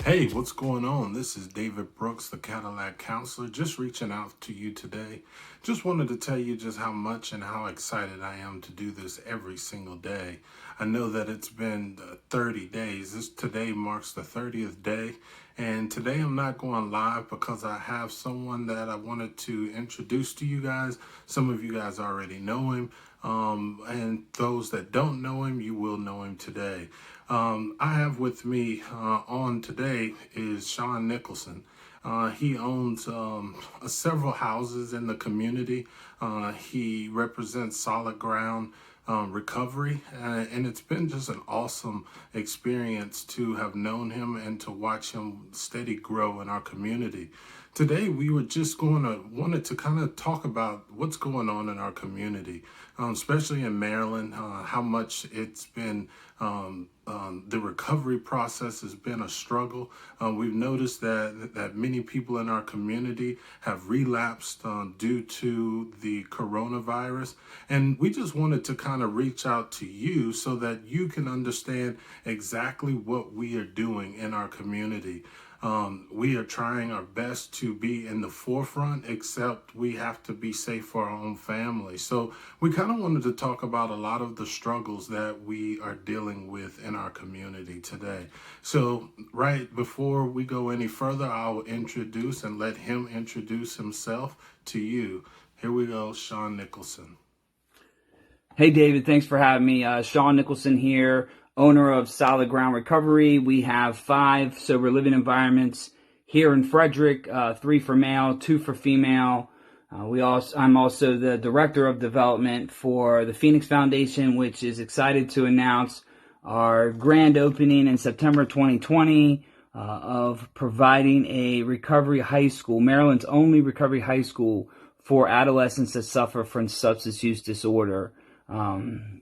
Hey, what's going on? This is David Brooks, the Cadillac Counselor, just reaching out to you today. Just wanted to tell you just how much and how excited I am to do this every single day. I know that it's been 30 days. Today marks the 30th day, and today I'm not going live because I have someone that I wanted to introduce to you guys. Some of you guys already know him, and those that don't know him, you will know him today. I have with me on today is Sean Nicholson. He owns several houses in the community. He represents Solid Ground Recovery, and it's been just an awesome experience to have known him and to watch him steady grow in our community. Today, we were just wanted to kind of talk about what's going on in our community, especially in Maryland, how much it's been, the recovery process has been a struggle. We've noticed that many people in our community have relapsed due to the coronavirus. And we just wanted to kind of reach out to you so that you can understand exactly what we are doing in our community. We are trying our best to be in the forefront, except we have to be safe for our own family. So we kind of wanted to talk about a lot of the struggles that we are dealing with in our community today. So right before we go any further, I'll introduce and let him introduce himself to you. Here we go, Sean Nicholson. Hey, David, thanks for having me. Sean Nicholson here, owner of Solid Ground Recovery. We have 5 sober living environments here in Frederick, 3 for male, 2 for female. I'm also the director of development for the Phoenix Foundation, which is excited to announce our grand opening in September 2020 of providing a recovery high school, Maryland's only recovery high school for adolescents that suffer from substance use disorder.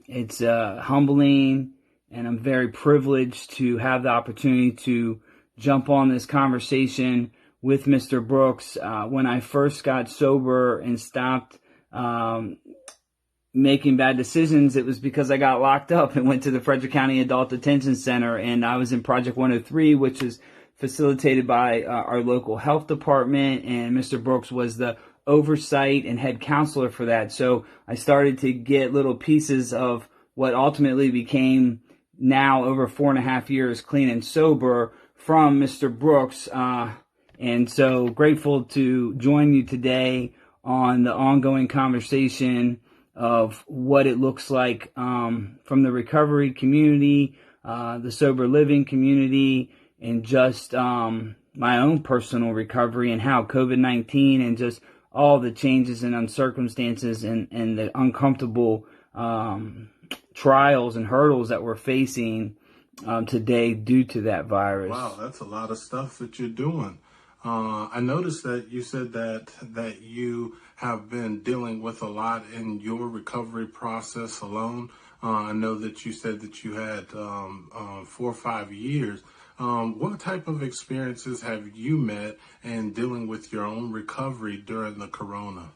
It's humbling, and I'm very privileged to have the opportunity to jump on this conversation with Mr. Brooks. When I first got sober and stopped making bad decisions, it was because I got locked up and went to the Frederick County Adult Detention Center, and I was in Project 103, which is facilitated by our local health department, and Mr. Brooks was the oversight and head counselor for that. So I started to get little pieces of what ultimately became now over 4.5 years clean and sober from Mr. Brooks. And so grateful to join you today on the ongoing conversation of what it looks like from the recovery community, the sober living community, and just my own personal recovery and how COVID-19 and just all the changes and circumstances and the uncomfortable trials and hurdles that we're facing today due to that virus. Wow, that's a lot of stuff that you're doing. I noticed that you said that you have been dealing with a lot in your recovery process alone. I know that you said that you had 4 or 5 years. What type of experiences have you met in dealing with your own recovery during the corona?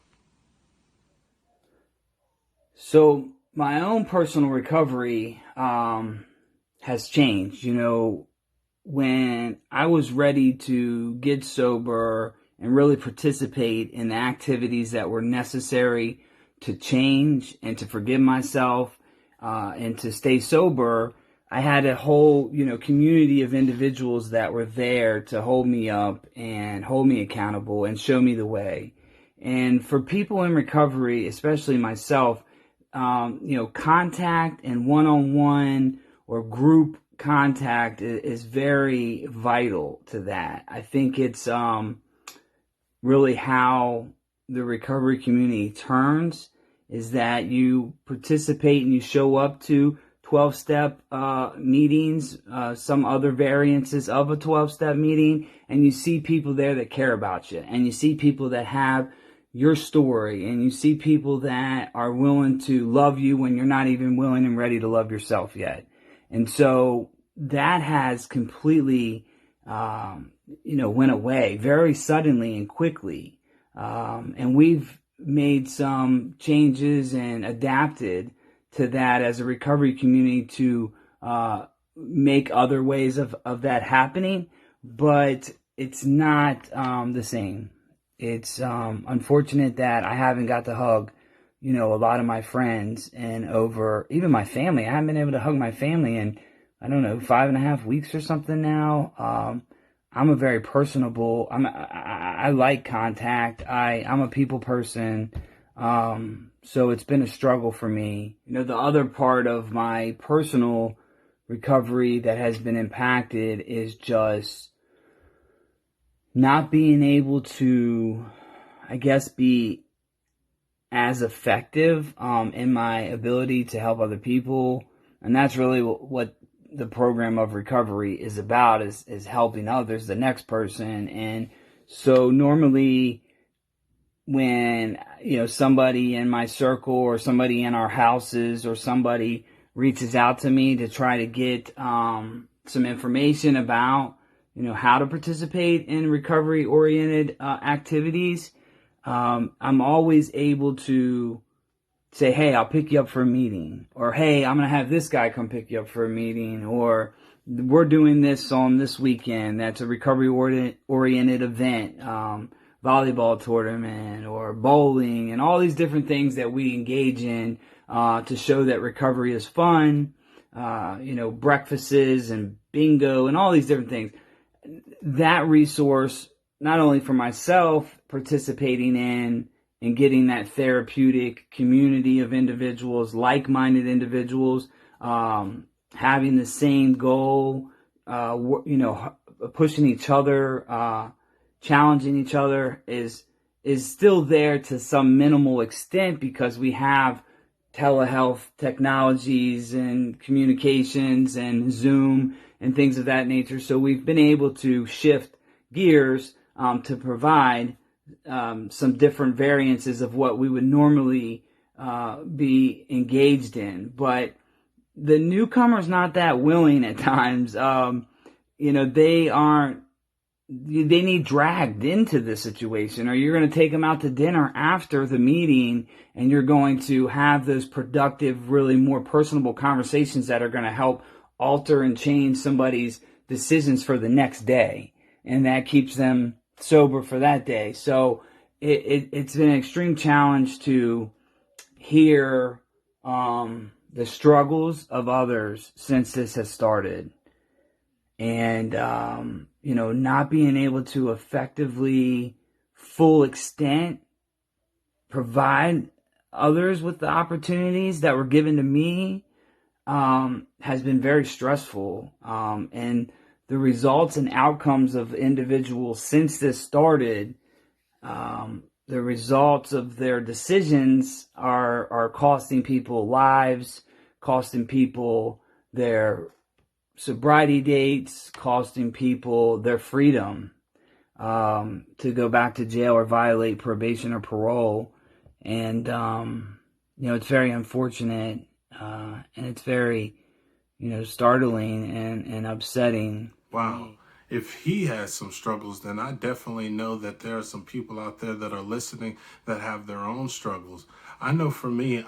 So my own personal recovery has changed. You know, when I was ready to get sober and really participate in the activities that were necessary to change and to forgive myself and to stay sober, I had a whole, community of individuals that were there to hold me up and hold me accountable and show me the way. And for people in recovery, especially myself, contact and one-on-one or group contact is very vital to that. I think it's really how the recovery community turns, is that you participate and you show up to 12-step meetings, some other variances of a 12-step meeting, and you see people there that care about you, and you see people that have your story, and you see people that are willing to love you when you're not even willing and ready to love yourself yet. And so that has completely, went away very suddenly and quickly. And we've made some changes and adapted to that as a recovery community to make other ways of that happening. but it's not the same. It's unfortunate that I haven't got to hug, a lot of my friends and over even my family. I haven't been able to hug my family in, I don't know, 5.5 weeks or something now. I'm a very personable. I like contact. I'm a people person. So it's been a struggle for me. The other part of my personal recovery that has been impacted is just not being able to, I guess, be as effective in my ability to help other people. And that's really what the program of recovery is about, is helping others, the next person. And so normally when, somebody in my circle or somebody in our houses or somebody reaches out to me to try to get some information about, how to participate in recovery-oriented activities, I'm always able to say, hey, I'll pick you up for a meeting, or hey, I'm going to have this guy come pick you up for a meeting, or we're doing this on this weekend. That's a recovery-oriented event, volleyball tournament, or bowling, and all these different things that we engage in to show that recovery is fun, breakfasts and bingo and all these different things. That resource, not only for myself participating in and getting that therapeutic community of individuals, like-minded individuals, having the same goal, pushing each other, challenging each other is still there to some minimal extent because we have telehealth technologies and communications and Zoom and things of that nature. So we've been able to shift gears to provide some different variances of what we would normally be engaged in. But the newcomer's not that willing at times. They need dragged into this situation, or you're going to take them out to dinner after the meeting and you're going to have those productive, really more personable conversations that are going to help alter and change somebody's decisions for the next day. And that keeps them sober for that day. So it's been an extreme challenge to hear the struggles of others since this has started. And, not being able to effectively, full extent, provide others with the opportunities that were given to me has been very stressful. And the results and outcomes of individuals since this started, the results of their decisions are costing people lives, costing people their sobriety dates, costing people their freedom to go back to jail or violate probation or parole. And, it's very unfortunate and it's very, startling and upsetting. Wow. If he has some struggles, then I definitely know that there are some people out there that are listening that have their own struggles. I know for me,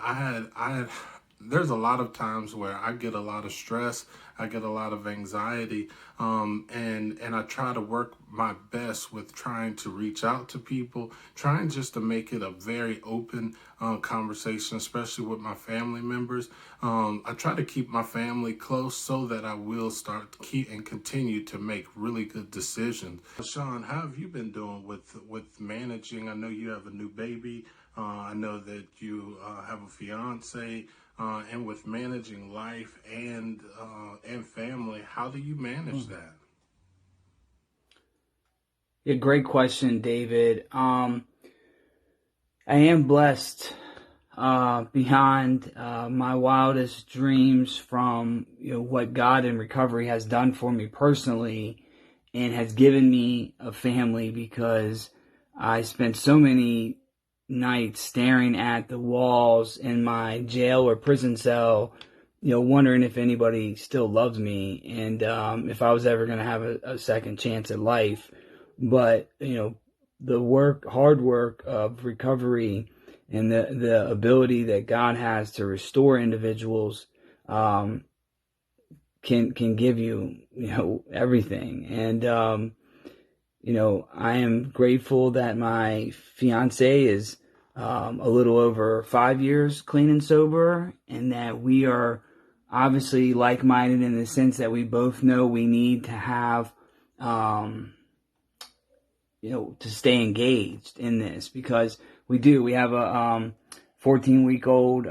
there's a lot of times where I get a lot of stress, I get a lot of anxiety, and I try to work my best with trying to reach out to people, trying just to make it a very open conversation, especially with my family members. I try to keep my family close so that I will continue to make really good decisions. Sean, how have you been doing with managing? I know you have a new baby. I know that you have a fiance. And with managing life and family, how do you manage that? Yeah, great question, David. I am blessed beyond my wildest dreams from what God in recovery has done for me personally, and has given me a family, because I spent so many nights staring at the walls in my jail or prison cell, wondering if anybody still loves me and if I was ever going to have a second chance at life. But, the hard work of recovery and the ability that God has to restore individuals can give you, everything. And, I am grateful that my fiance is a little over 5 years clean and sober, and that we are obviously like-minded in the sense that we both know we need to have, to stay engaged in this, because we have a 14-week-old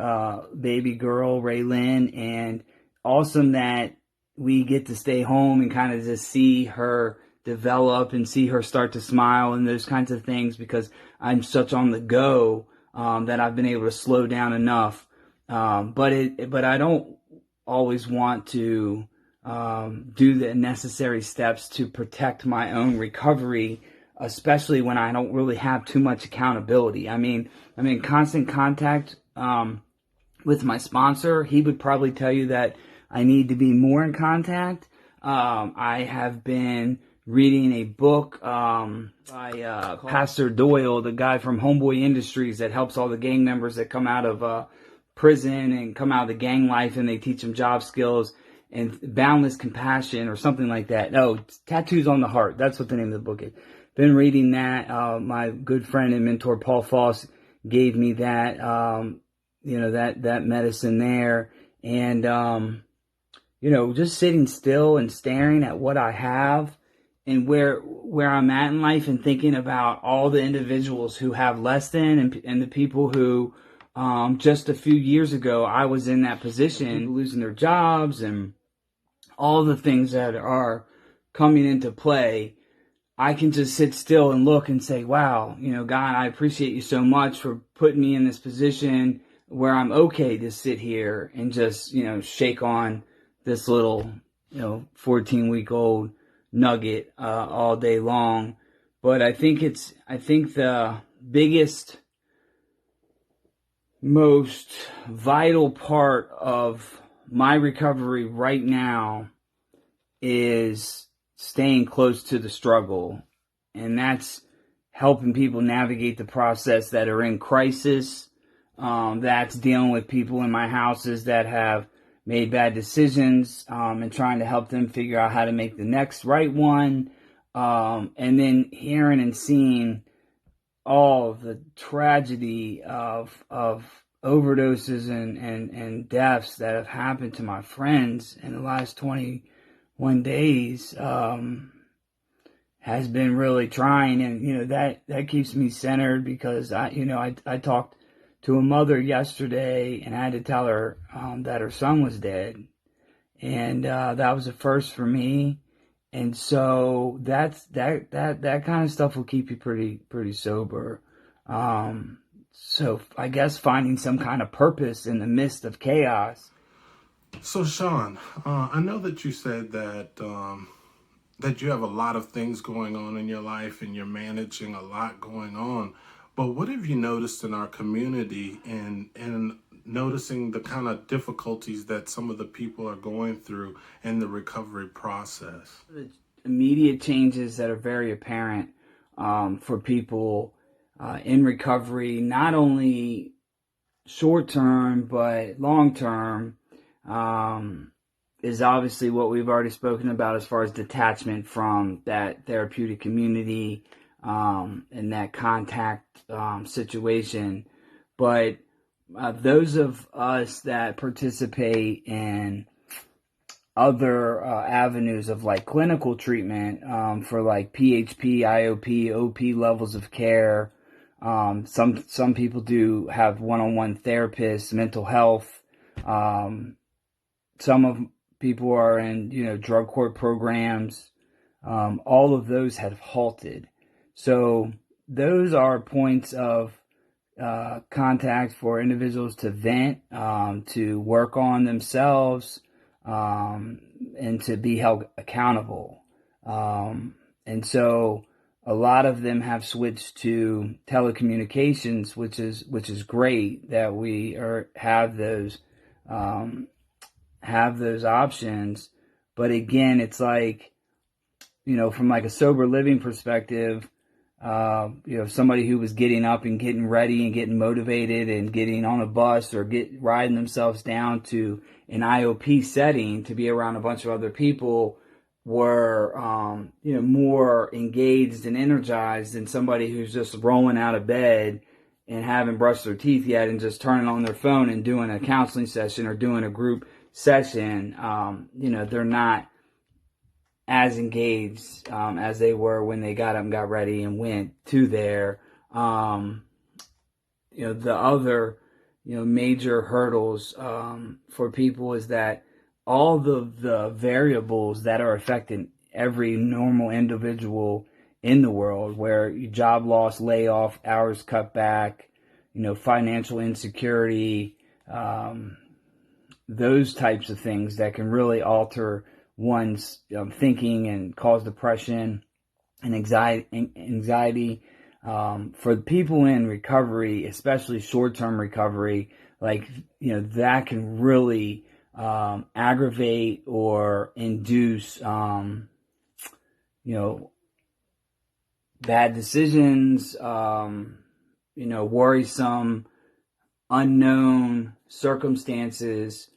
baby girl, Raylyn, and awesome that we get to stay home and kind of just see her develop and see her start to smile and those kinds of things, because I'm such on the go that I've been able to slow down enough. But I don't always want to do the necessary steps to protect my own recovery, especially when I don't really have too much accountability. I'm in constant contact with my sponsor. He would probably tell you that I need to be more in contact. I have been reading a book by Pastor Doyle, the guy from Homeboy Industries that helps all the gang members that come out of prison and come out of the gang life, and they teach them job skills and boundless compassion or something like that. No, Tattoos on the Heart. That's what the name of the book is. Been reading that. My good friend and mentor Paul Foss gave me that, that medicine there. And, just sitting still and staring at what I have and where I'm at in life, and thinking about all the individuals who have less than, and the people who, just a few years ago, I was in that position, losing their jobs and all the things that are coming into play. I can just sit still and look and say, wow, God, I appreciate you so much for putting me in this position where I'm okay to sit here and just, shake on this little, 14-week-old nugget all day long. But I think the biggest, most vital part of my recovery right now is staying close to the struggle, and that's helping people navigate the process that are in crisis. That's dealing with people in my houses that have made bad decisions, and trying to help them figure out how to make the next right one. And then hearing and seeing all of the tragedy of overdoses and deaths that have happened to my friends in the last 21 days has been really trying. And that keeps me centered, because I talked to a mother yesterday, and I had to tell her that her son was dead, and that was a first for me. And so that kind of stuff will keep you pretty sober. So I guess finding some kind of purpose in the midst of chaos. So Sean, I know that you said that that you have a lot of things going on in your life and you're managing a lot going on. But what have you noticed in our community and noticing the kind of difficulties that some of the people are going through in the recovery process? The immediate changes that are very apparent for people in recovery, not only short term but long term, is obviously what we've already spoken about as far as detachment from that therapeutic community and that contact situation. But those of us that participate in other avenues of like clinical treatment for like PHP, IOP, OP levels of care. Some people do have one-on-one therapists, mental health. Some of people are in, drug court programs. All of those have halted. So those are points of contact for individuals to vent, to work on themselves, and to be held accountable. And so a lot of them have switched to telecommunications, which is great that we have those options. But again, it's like, from like a sober living perspective, somebody who was getting up and getting ready and getting motivated and getting on a bus or riding themselves down to an IOP setting to be around a bunch of other people were, more engaged and energized than somebody who's just rolling out of bed and haven't brushed their teeth yet and just turning on their phone and doing a counseling session or doing a group session. They're not as engaged as they were when they got up and got ready and went to there. The other, major hurdles for people is that all the variables that are affecting every normal individual in the world, where job loss, layoff, hours cut back, financial insecurity, those types of things that can really alter one's thinking and cause depression and anxiety. For people in recovery, especially short-term recovery, that can really aggravate or induce, bad decisions, worrisome, unknown circumstances.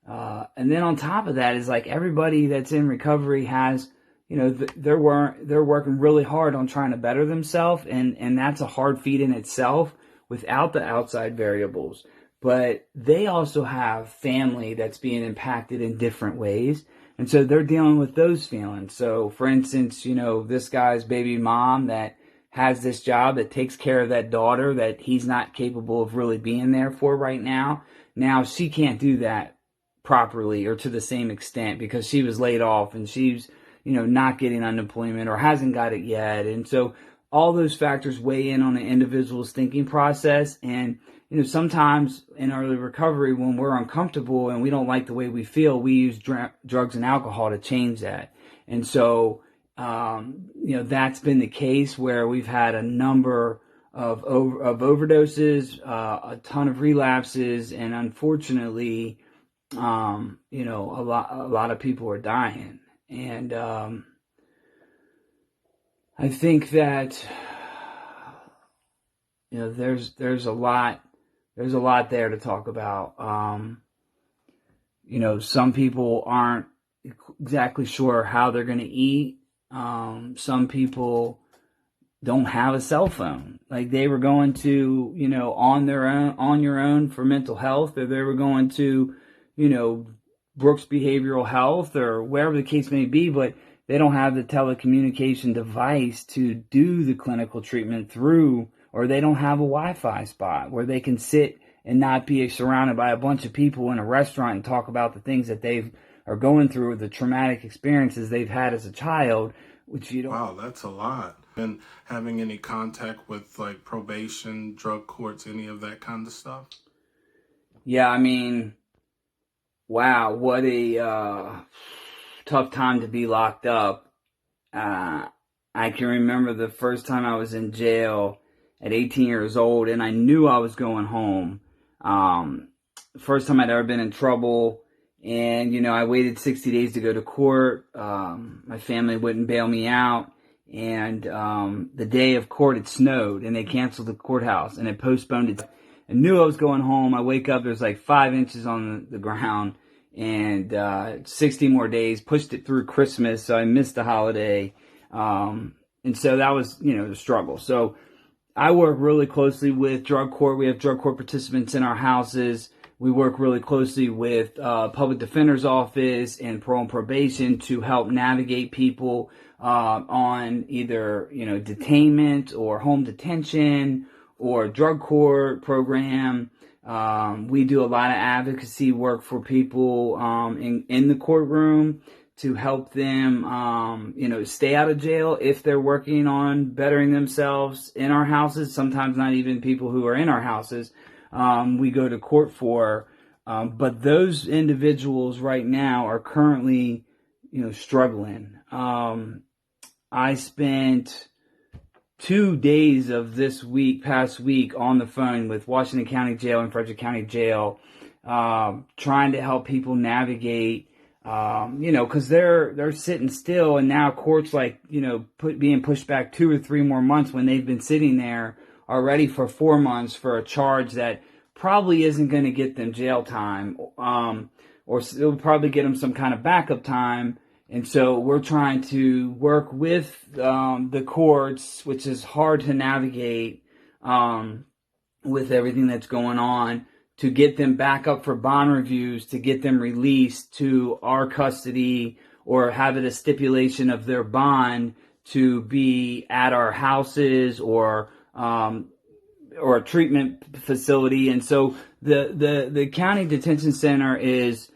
And then on top of that is everybody that's in recovery has, they're working really hard on trying to better themselves. And that's a hard feat in itself without the outside variables. But they also have family that's being impacted in different ways. And so they're dealing with those feelings. So for instance, this guy's baby mom that has this job that takes care of that daughter that he's not capable of really being there for right now. Now she can't do that properly or to the same extent because she was laid off and she's, not getting unemployment or hasn't got it yet. And so all those factors weigh in on an individual's thinking process. And, sometimes in early recovery, when we're uncomfortable and we don't like the way we feel, we use drugs and alcohol to change that. And so, that's been the case where we've had a number of overdoses, a ton of relapses, and unfortunately, a lot of people are dying. And I think that there's a lot there to talk about. Some people aren't exactly sure how they're going to eat. Some people don't have a cell phone. They were going to, on your own for mental health, or they were going to, Brooks Behavioral Health or wherever the case may be, but they don't have the telecommunication device to do the clinical treatment through, or they don't have a Wi-Fi spot where they can sit and not be surrounded by a bunch of people in a restaurant and talk about the things that they are going through, or the traumatic experiences they've had as a child, which you don't. Wow, that's a lot. And having any contact with probation, drug courts, any of that kind of stuff? Yeah, wow, what a tough time to be locked up. I can remember the first time I was in jail at 18 years old, and I knew I was going home. First time I'd ever been in trouble, and, I waited 60 days to go to court. My family wouldn't bail me out, and the day of court, it snowed, and they canceled the courthouse, and it postponed it. I knew I was going home. I wake up, there's 5 inches on the ground, and 60 more days, pushed it through Christmas, so I missed the holiday. And so that was, the struggle. So I work really closely with drug court. We have drug court participants in our houses. We work really closely with public defender's office and parole and probation to help navigate people on either, detainment or home detention or drug court program. We do a lot of advocacy work for people in the courtroom to help them, stay out of jail if they're working on bettering themselves in our houses. Sometimes not even people who are in our houses, we go to court for. But those individuals right now are currently, struggling. I spent 2 days of this past week on the phone with Washington County Jail and Frederick County Jail, trying to help people navigate Because they're sitting still, and now courts being pushed back 2 or 3 more months when they've been sitting there already for 4 months for a charge that probably isn't going to get them jail time, or it'll probably get them some kind of backup time. And so we're trying to work with the courts, which is hard to navigate with everything that's going on, to get them back up for bond reviews, to get them released to our custody, or have it a stipulation of their bond to be at our houses or a treatment facility. And so the county detention center is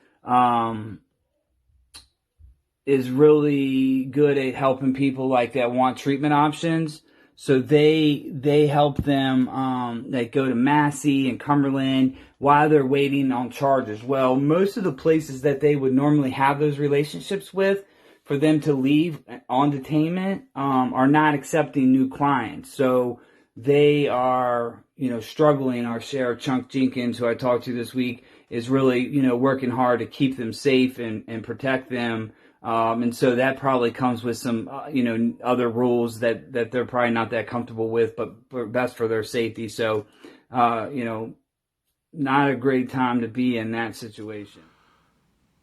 really good at helping people like that want treatment options. So they help them, they go to Massey and Cumberland while they're waiting on charges. Well, most of the places that they would normally have those relationships with for them to leave on detainment are not accepting new clients. So they are, struggling. Our sheriff, Chunk Jenkins, who I talked to this week, is really, working hard to keep them safe and protect them. And so that probably comes with some, other rules that they're probably not that comfortable with, but best for their safety. So, not a great time to be in that situation.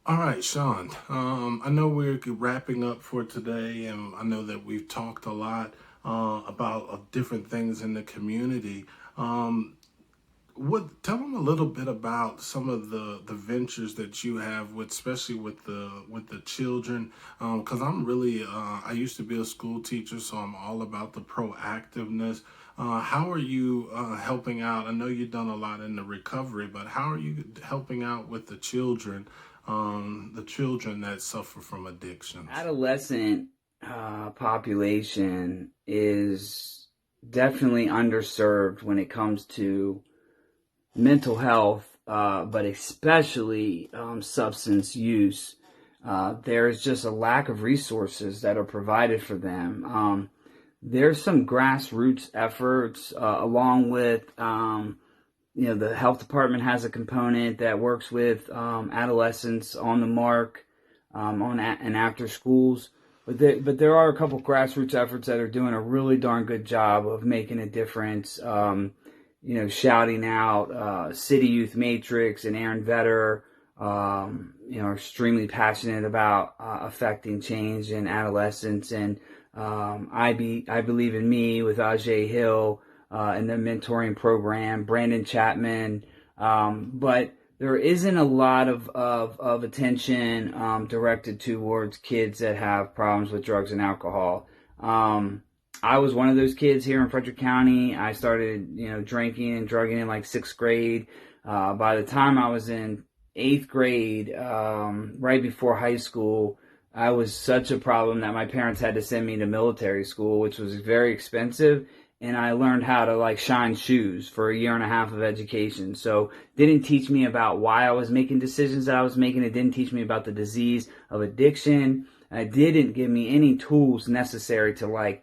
All right, Sean. I know we're wrapping up for today, and I know that we've talked a lot about different things in the community. Tell them a little bit about some of the ventures that you have with, especially with the children, because I'm really I used to be a school teacher, so I'm all about the proactiveness. How are you helping out? I know you've done a lot in the recovery, but how are you helping out with the children that suffer from addiction? Adolescent population is definitely underserved when it comes to mental health, but especially substance use. There's just a lack of resources that are provided for them. There's some grassroots efforts along with, the health department has a component that works with adolescents on the mark and after schools. But there are a couple grassroots efforts that are doing a really darn good job of making a difference. Shouting out City Youth Matrix and Aaron Vetter, are extremely passionate about affecting change in adolescents. And I Believe in Me with Ajay Hill and the mentoring program, Brandon Chapman. But there isn't a lot of attention directed towards kids that have problems with drugs and alcohol. I was one of those kids here in Frederick County. I started, drinking and drugging in like 6th grade. By the time I was in 8th grade, right before high school, I was such a problem that my parents had to send me to military school, which was very expensive. And I learned how to shine shoes for a year and a half of education. So didn't teach me about why I was making decisions that I was making. It didn't teach me about the disease of addiction. It didn't give me any tools necessary to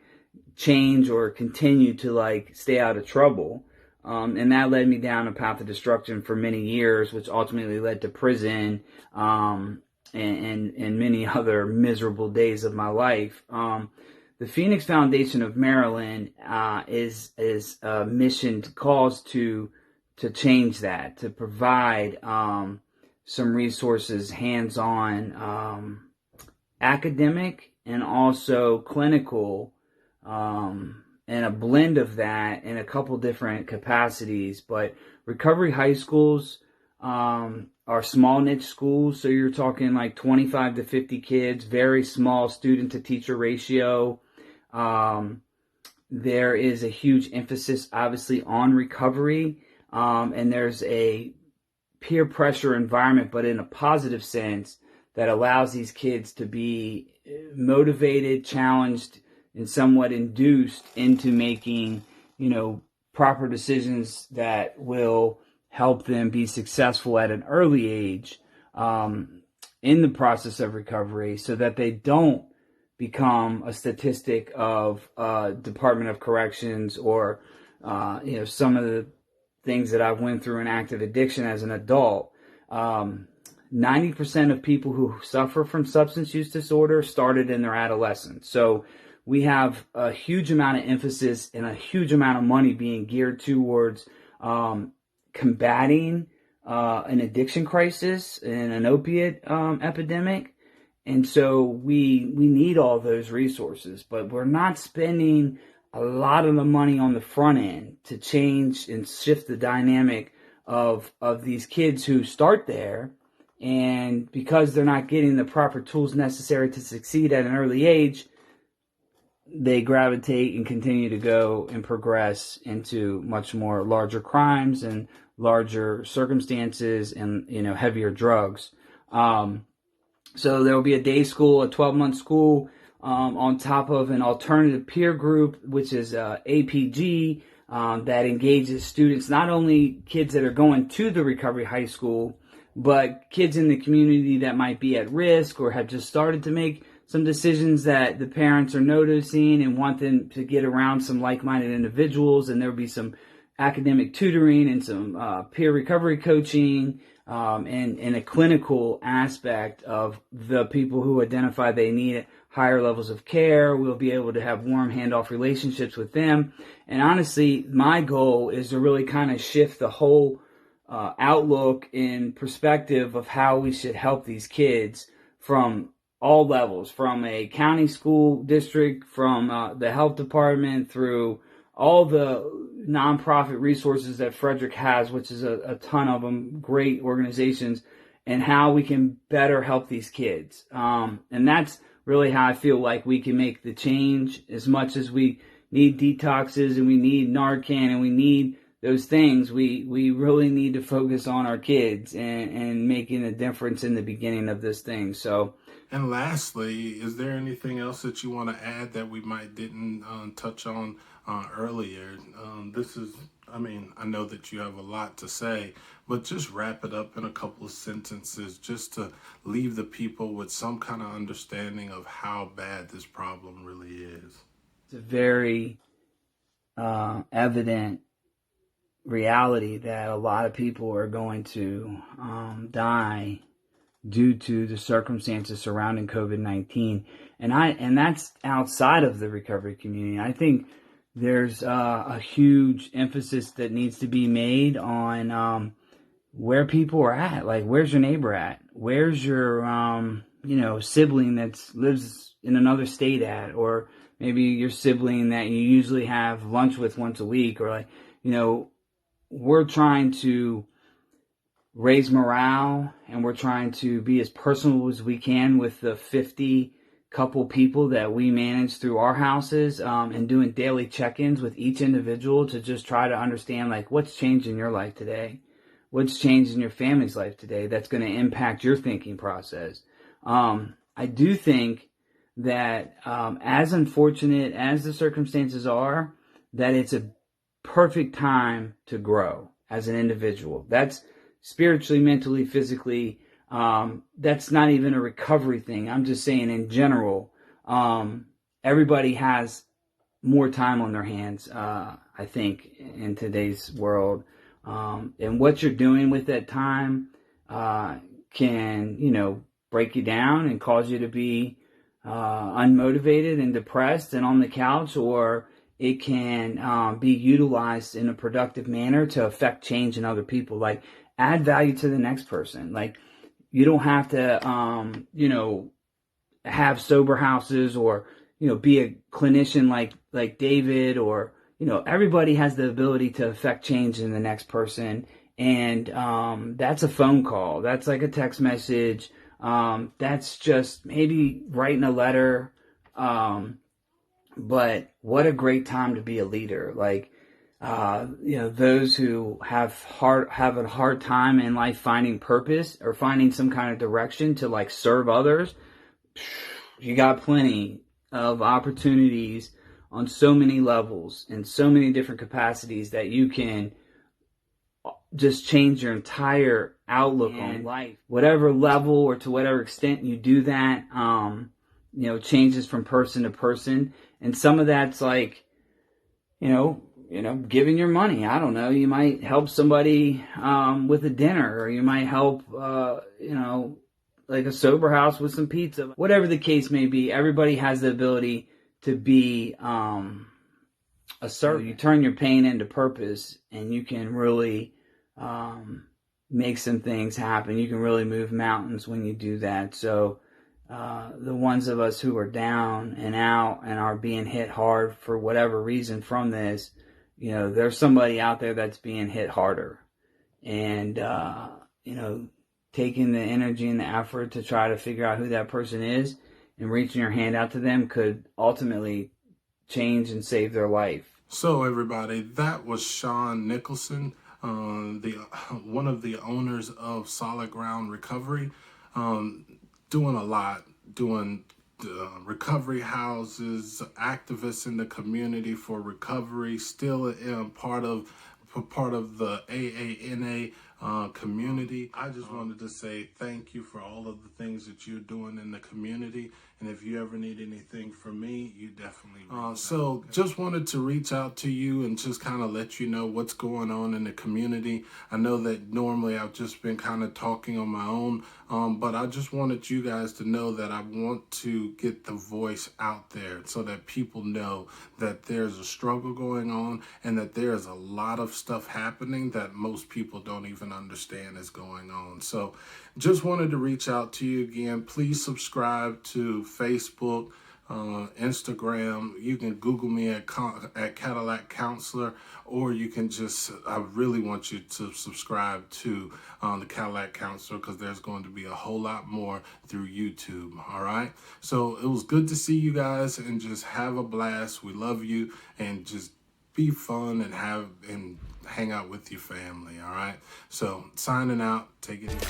change or continue to stay out of trouble. And that led me down a path of destruction for many years, which ultimately led to prison, and many other miserable days of my life. The Phoenix Foundation of Maryland is a mission cause to change that, to provide some resources, hands-on, academic and also clinical, and a blend of that in a couple different capacities. But recovery high schools are small niche schools, so you're talking 25 to 50 kids, very small student to teacher ratio. There is a huge emphasis obviously on recovery, and there's a peer pressure environment, but in a positive sense, that allows these kids to be motivated, challenged, and somewhat induced into making, proper decisions that will help them be successful at an early age in the process of recovery, so that they don't become a statistic of Department of Corrections or, some of the things that I've went through in active addiction as an adult. 90% of people who suffer from substance use disorder started in their adolescence. So we have a huge amount of emphasis and a huge amount of money being geared towards combating an addiction crisis and an opiate epidemic. And so we need all those resources, but we're not spending a lot of the money on the front end to change and shift the dynamic of these kids who start there. And because they're not getting the proper tools necessary to succeed at an early age, they gravitate and continue to go and progress into much more larger crimes and larger circumstances and, heavier drugs. So there will be a day school, a 12-month school, on top of an alternative peer group, which is APG, that engages students, not only kids that are going to the recovery high school, but kids in the community that might be at risk or have just started to make some decisions that the parents are noticing and want them to get around some like-minded individuals. And there will be some academic tutoring and some peer recovery coaching, and a clinical aspect of the people who identify they need higher levels of care. We'll be able to have warm handoff relationships with them. And honestly, my goal is to really kind of shift the whole outlook and perspective of how we should help these kids from all levels, from a county school district, from the health department, through all the nonprofit resources that Frederick has, which is a ton of them, great organizations, and how we can better help these kids. And that's really how I feel like we can make the change. As much as we need detoxes and we need Narcan and we need those things, we really need to focus on our kids and making a difference in the beginning of this thing. So, and lastly, is there anything else that you want to add that we didn't touch on earlier? I know that you have a lot to say, but just wrap it up in a couple of sentences just to leave the people with some kind of understanding of how bad this problem really is. It's a very evident reality that a lot of people are going to die due to the circumstances surrounding COVID-19. And that's outside of the recovery community. I think there's a huge emphasis that needs to be made on where people are at. Like, where's your neighbor at? Where's your sibling that lives in another state at? Or maybe your sibling that you usually have lunch with once a week. Or we're trying to raise morale, and we're trying to be as personal as we can with the 50 couple people that we manage through our houses, and doing daily check-ins with each individual to just try to understand, like, what's changed in your life today? What's changed in your family's life today that's going to impact your thinking process? I do think that as unfortunate as the circumstances are, that it's a perfect time to grow as an individual. That's spiritually, mentally, physically. That's not even a recovery thing. I'm just saying in general, everybody has more time on their hands, I think, in today's world. And what you're doing with that time can, break you down and cause you to be unmotivated and depressed and on the couch, or it can be utilized in a productive manner to affect change in other people. Like, add value to the next person. Like, you don't have to, have sober houses or, be a clinician like David, or, everybody has the ability to affect change in the next person. And that's a phone call. That's like a text message. That's just maybe writing a letter. But what a great time to be a leader. Like, those who have a hard time in life finding purpose or finding some kind of direction to, like, serve others. You got plenty of opportunities on so many levels and so many different capacities that you can just change your entire outlook on life. Whatever level or to whatever extent you do that, changes from person to person. And some of that's like, giving your money. I don't know. You might help somebody with a dinner, or you might help, like a sober house with some pizza. Whatever the case may be, everybody has the ability to be a servant. You turn your pain into purpose, and you can really make some things happen. You can really move mountains when you do that. So the ones of us who are down and out and are being hit hard for whatever reason from this, there's somebody out there that's being hit harder. And, taking the energy and the effort to try to figure out who that person is and reaching your hand out to them could ultimately change and save their life. So everybody, that was Sean Nicholson, one of the owners of Solid Ground Recovery, doing a lot, doing recovery houses, activists in the community for recovery, still part of the AANA community. I just wanted to say thank you for all of the things that you're doing in the community. And if you ever need anything from me, you definitely so just wanted to reach out to you and just kind of let you know what's going on in the community. I know that normally I've just been kind of talking on my own, but I just wanted you guys to know that I want to get the voice out there so that people know that there's a struggle going on and that there's a lot of stuff happening that most people don't even understand is going on. So just wanted to reach out to you again. Please subscribe to Facebook, Instagram. You can Google me at Cadillac Counselor, or you can I really want you to subscribe to the Cadillac Counselor, because there's going to be a whole lot more through YouTube. All right. So it was good to see you guys, and just have a blast. We love you, and just be fun and hang out with your family. All right. So signing out. Take it easy.